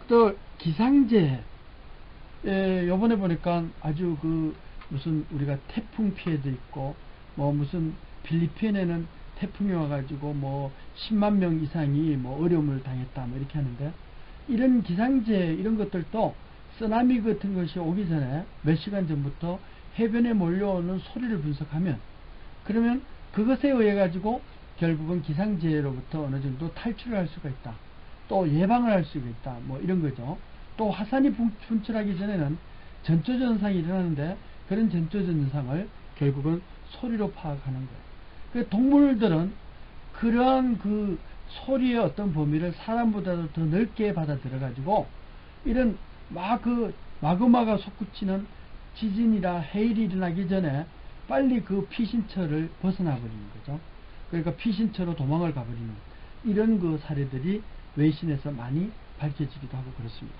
또 기상재해, 요번에 보니까 아주 무슨 우리가 태풍 피해도 있고, 뭐 무슨 필리핀에는 태풍이 와가지고 뭐 10만 명 이상이 뭐 어려움을 당했다 뭐 이렇게 하는데, 이런 기상재해 이런 것들도 쓰나미 같은 것이 오기 전에 몇 시간 전부터 해변에 몰려오는 소리를 분석하면, 그러면 그것에 의해 가지고 결국은 기상재해로부터 어느 정도 탈출을 할 수가 있다, 또 예방을 할 수가 있다, 뭐 이런 거죠. 또 화산이 분출하기 전에는 전초전상이 일어나는데, 그런 전초전상을 결국은 소리로 파악하는 거예요. 그 동물들은 그러한 그 소리의 어떤 범위를 사람보다도 더 넓게 받아들여 가지고, 이런 마그마가 솟구치는 지진이나 해일이 일어나기 전에 빨리 그 피신처를 벗어나 버리는 거죠. 그러니까 피신처로 도망을 가버리는 이런 그 사례들이 외신에서 많이 밝혀지기도 하고 그렇습니다.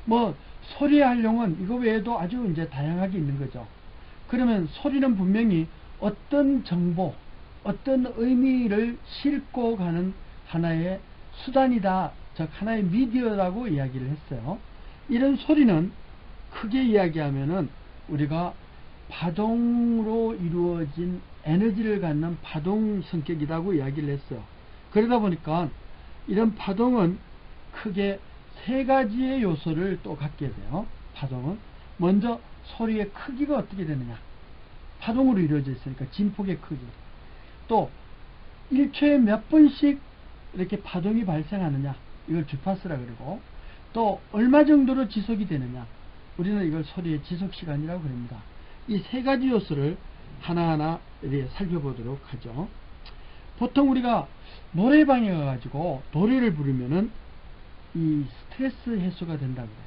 뭐 소리의 활용은 이거 외에도 아주 이제 다양하게 있는 거죠. 그러면 소리는 분명히 어떤 정보, 어떤 의미를 싣고 가는 하나의 수단이다, 즉 하나의 미디어라고 이야기를 했어요. 이런 소리는 크게 이야기하면은 우리가 파동으로 이루어진 에너지를 갖는 파동 성격이라고 이야기를 했어요. 그러다 보니까 이런 파동은 크게 세 가지의 요소를 또 갖게 돼요. 파동은 먼저 소리의 크기가 어떻게 되느냐, 파동으로 이루어져 있으니까 진폭의 크기, 또 1초에 몇 번씩 이렇게 파동이 발생하느냐, 이걸 주파수라 그러고, 또 얼마 정도로 지속이 되느냐, 우리는 이걸 소리의 지속시간이라고 그럽니다. 이 세 가지 요소를 하나하나 이렇게 살펴보도록 하죠. 보통 우리가 노래방에 가가지고 노래를 부르면은 이 스트레스 해소가 된다고 해요.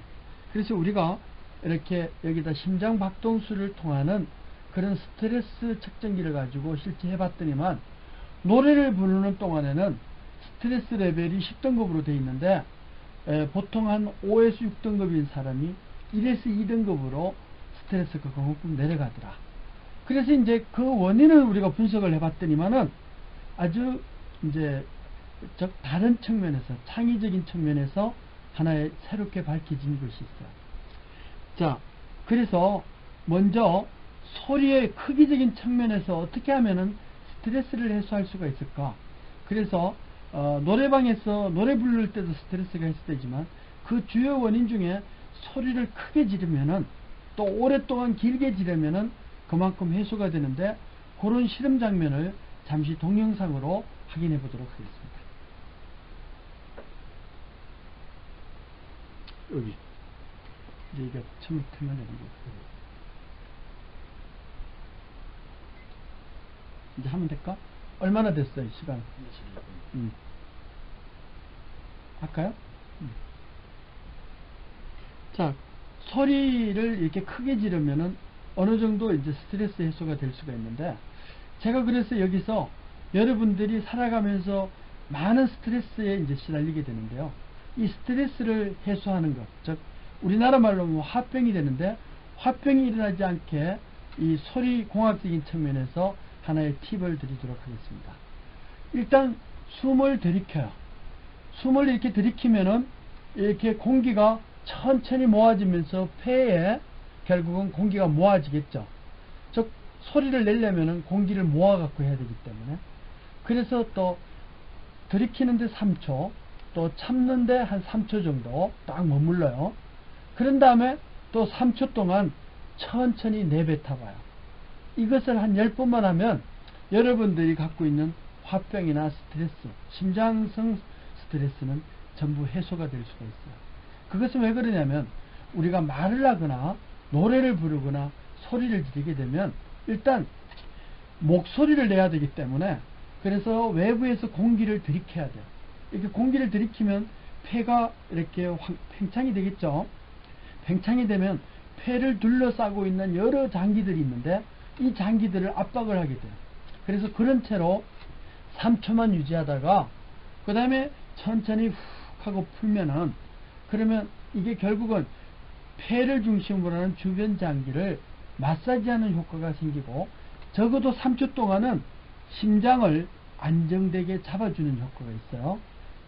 그래서 우리가 이렇게 여기다 심장 박동수를 통하는 그런 스트레스 측정기를 가지고 실제 해봤더니만, 노래를 부르는 동안에는 스트레스 레벨이 10등급으로 되어 있는데, 보통 한 5에서 6등급인 사람이 1에서 2등급으로 스트레스가 그만큼 내려가더라. 그래서 이제 그 원인을 우리가 분석을 해봤더니만은 아주 이제 다른 측면에서, 창의적인 측면에서 하나의 새롭게 밝혀진 것이 있어요. 자, 그래서 먼저 소리의 크기적인 측면에서 어떻게 하면은 스트레스를 해소할 수가 있을까? 그래서 노래방에서 노래 부를 때도 스트레스가 해소되지만, 그 주요 원인 중에 소리를 크게 지르면은, 또 오랫동안 길게 지르면은 그만큼 해소가 되는데, 그런 실험 장면을 잠시 동영상으로 확인해 보도록 하겠습니다. 여기 이제 이게 처음 틀면 되는 거. 이제 하면 될까? 얼마나 됐어요, 시간? 할까요? 자, 소리를 이렇게 크게 지르면은 어느 정도 이제 스트레스 해소가 될 수가 있는데, 제가 그래서 여기서 여러분들이 살아가면서 많은 스트레스에 이제 시달리게 되는데요. 이 스트레스를 해소하는 것, 즉 우리나라 말로 뭐 화병이 되는데, 화병이 일어나지 않게 이 소리 공학적인 측면에서 하나의 팁을 드리도록 하겠습니다. 일단 숨을 들이켜요. 숨을 이렇게 들이키면은 이렇게 공기가 천천히 모아지면서 폐에 결국은 공기가 모아지겠죠. 즉 소리를 내려면은 공기를 모아 갖고 해야 되기 때문에, 그래서 또 들이키는데 3초, 또 참는데 한 3초 정도 딱 머물러요. 그런 다음에 또 3초 동안 천천히 내뱉어봐요. 이것을 한 10번만 하면 여러분들이 갖고 있는 화병이나 스트레스, 심장성 스트레스는 전부 해소가 될 수가 있어요. 그것은 왜 그러냐면, 우리가 말을 하거나 노래를 부르거나 소리를 지르게 되면 일단 목소리를 내야 되기 때문에, 그래서 외부에서 공기를 들이켜야 돼요. 이렇게 공기를 들이키면 폐가 이렇게 팽창이 되겠죠. 팽창이 되면 폐를 둘러싸고 있는 여러 장기들이 있는데, 이 장기들을 압박을 하게 돼요. 그래서 그런 채로 3초만 유지하다가 그 다음에 천천히 훅 하고 풀면은, 그러면 이게 결국은 폐를 중심으로 하는 주변 장기를 마사지하는 효과가 생기고, 적어도 3초 동안은 심장을 안정되게 잡아주는 효과가 있어요.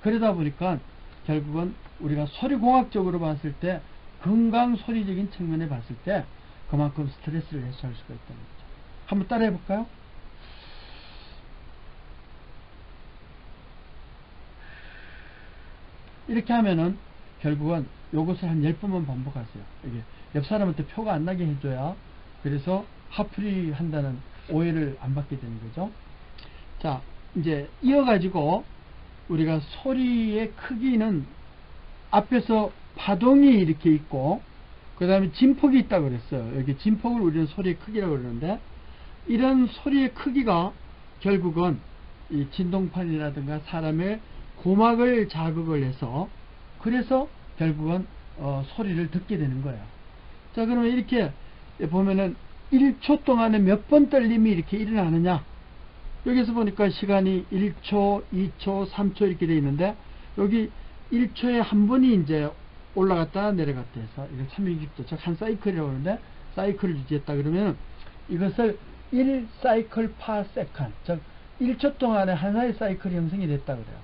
그러다 보니까 결국은 우리가 소리공학적으로 봤을 때 건강 소리적인 측면에 봤을 때 그만큼 스트레스를 해소할 수가 있다는 거죠. 한번 따라해 볼까요? 이렇게 하면은 결국은 요것을 한 10번만 반복하세요. 이게 옆 사람한테 표가 안 나게 해줘야, 그래서 하풀이 한다는 오해를 안 받게 되는 거죠. 자, 이제 이어가지고 우리가 소리의 크기는 앞에서 파동이 이렇게 있고 그 다음에 진폭이 있다고 그랬어요. 여기 진폭을 우리는 소리의 크기라고 그러는데, 이런 소리의 크기가 결국은 이 진동판이라든가 사람의 고막을 자극을 해서, 그래서 결국은 소리를 듣게 되는 거예요. 자, 그러면 이렇게 보면은 1초 동안에 몇 번 떨림이 이렇게 일어나느냐, 여기서 보니까 시간이 1초, 2초, 3초 이렇게 되어 있는데, 여기 1초에 한 번이 이제 올라갔다 내려갔다 해서 이걸 360도, 즉 한 사이클이라고 하는데, 사이클을 유지했다 그러면 이것을 1사이클 per second, 즉 1초 동안에 하나의 사이클이 형성이 됐다 그래요.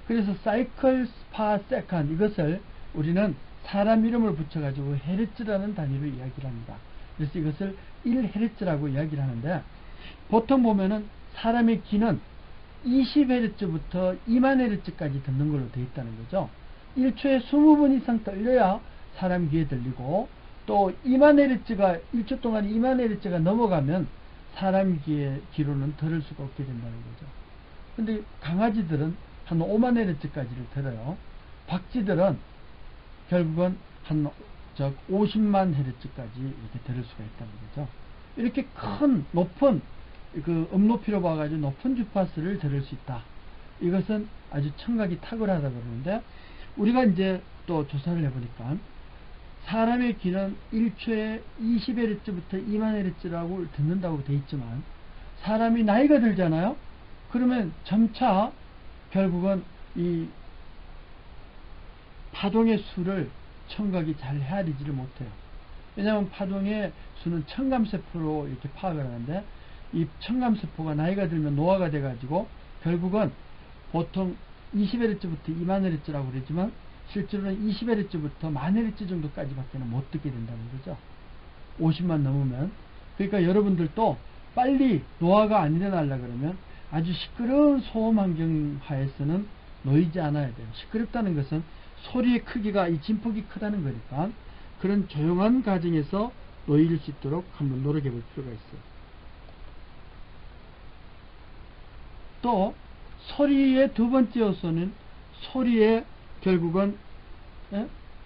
그래서 사이클 per second, 이것을 우리는 사람 이름을 붙여가지고 헤르츠라는 단위로 이야기를 합니다. 그래서 이것을 1헤르츠라고 이야기를 하는데, 보통 보면은 사람의 귀는 20Hz부터 2만Hz까지 듣는 걸로 되어 있다는 거죠. 1초에 20번 이상 떨려야 사람 귀에 들리고, 또 2만Hz가 1초 동안 2만Hz가 넘어가면 사람 귀로는 들을 수가 없게 된다는 거죠. 근데 강아지들은 한 5만Hz까지를 들어요. 박쥐들은 결국은 한 50만 헤르츠까지 이렇게 들을 수가 있다는 거죠. 이렇게 큰 높은 그 음높이로 봐가지고 높은 주파수를 들을 수 있다. 이것은 아주 청각이 탁월하다 그러는데, 우리가 이제 또 조사를 해보니까 사람의 귀는 1초에 20Hz부터 2만Hz라고 듣는다고 돼 있지만, 사람이 나이가 들잖아요. 그러면 점차 결국은 이 파동의 수를 청각이 잘 헤아리지를 못해요. 왜냐하면 파동의 수는 청감세포로 이렇게 파악을 하는데, 이 청감세포가 나이가 들면 노화가 돼가지고 결국은 보통 20Hz부터 2만Hz라고 그러지만 실제로는 20Hz부터 10,000Hz 정도까지밖에 못 듣게 된다는 거죠. 50만 넘으면. 그러니까 여러분들도 빨리 노화가 안 일어나려 그러면 아주 시끄러운 소음 환경 하에서는 놓이지 않아야 돼요. 시끄럽다는 것은 소리의 크기가, 이 진폭이 크다는 거니까 그런 조용한 가정에서 놓일 수 있도록 한번 노력해 볼 필요가 있어요. 또 소리의 두 번째 요소는 소리의 결국은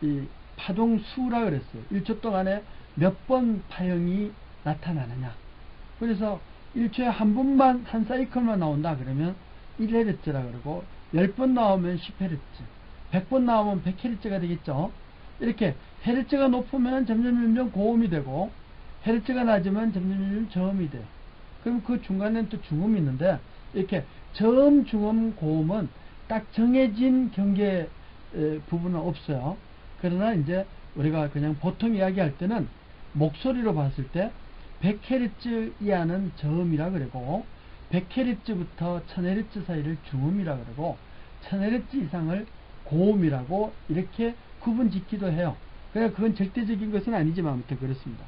이 파동수라 그랬어요. 1초 동안에 몇 번 파형이 나타나느냐. 그래서 1초에 한 번만, 한 사이클만 나온다 그러면 1헤르츠라 그러고, 10번 나오면 10헤르츠, 100번 나오면 100헤르츠가 되겠죠. 이렇게 헤르츠가 높으면 점점 고음이 되고, 헤르츠가 낮으면 점점 저음이 돼요. 그럼 그 중간에는 또 중음이 있는데, 이렇게 저음, 중음, 고음은 딱 정해진 경계 부분은 없어요. 그러나 이제 우리가 그냥 보통 이야기할 때는 목소리로 봤을 때 100Hz 이하는 저음이라 그러고, 100Hz부터 1000Hz 사이를 중음이라 그러고, 1000Hz 이상을 고음이라고 이렇게 구분 짓기도 해요. 그러니까 그건 절대적인 것은 아니지만 아무튼 그렇습니다.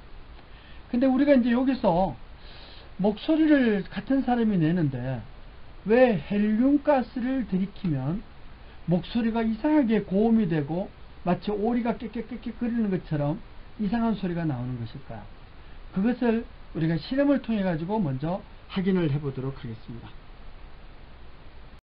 근데 우리가 이제 여기서 목소리를 같은 사람이 내는데 왜 헬륨 가스를 들이키면 목소리가 이상하게 고음이 되고 마치 오리가 깨깨깨깨 거리는 것처럼 이상한 소리가 나오는 것일까요? 그것을 우리가 실험을 통해 가지고 먼저 확인을 해 보도록 하겠습니다.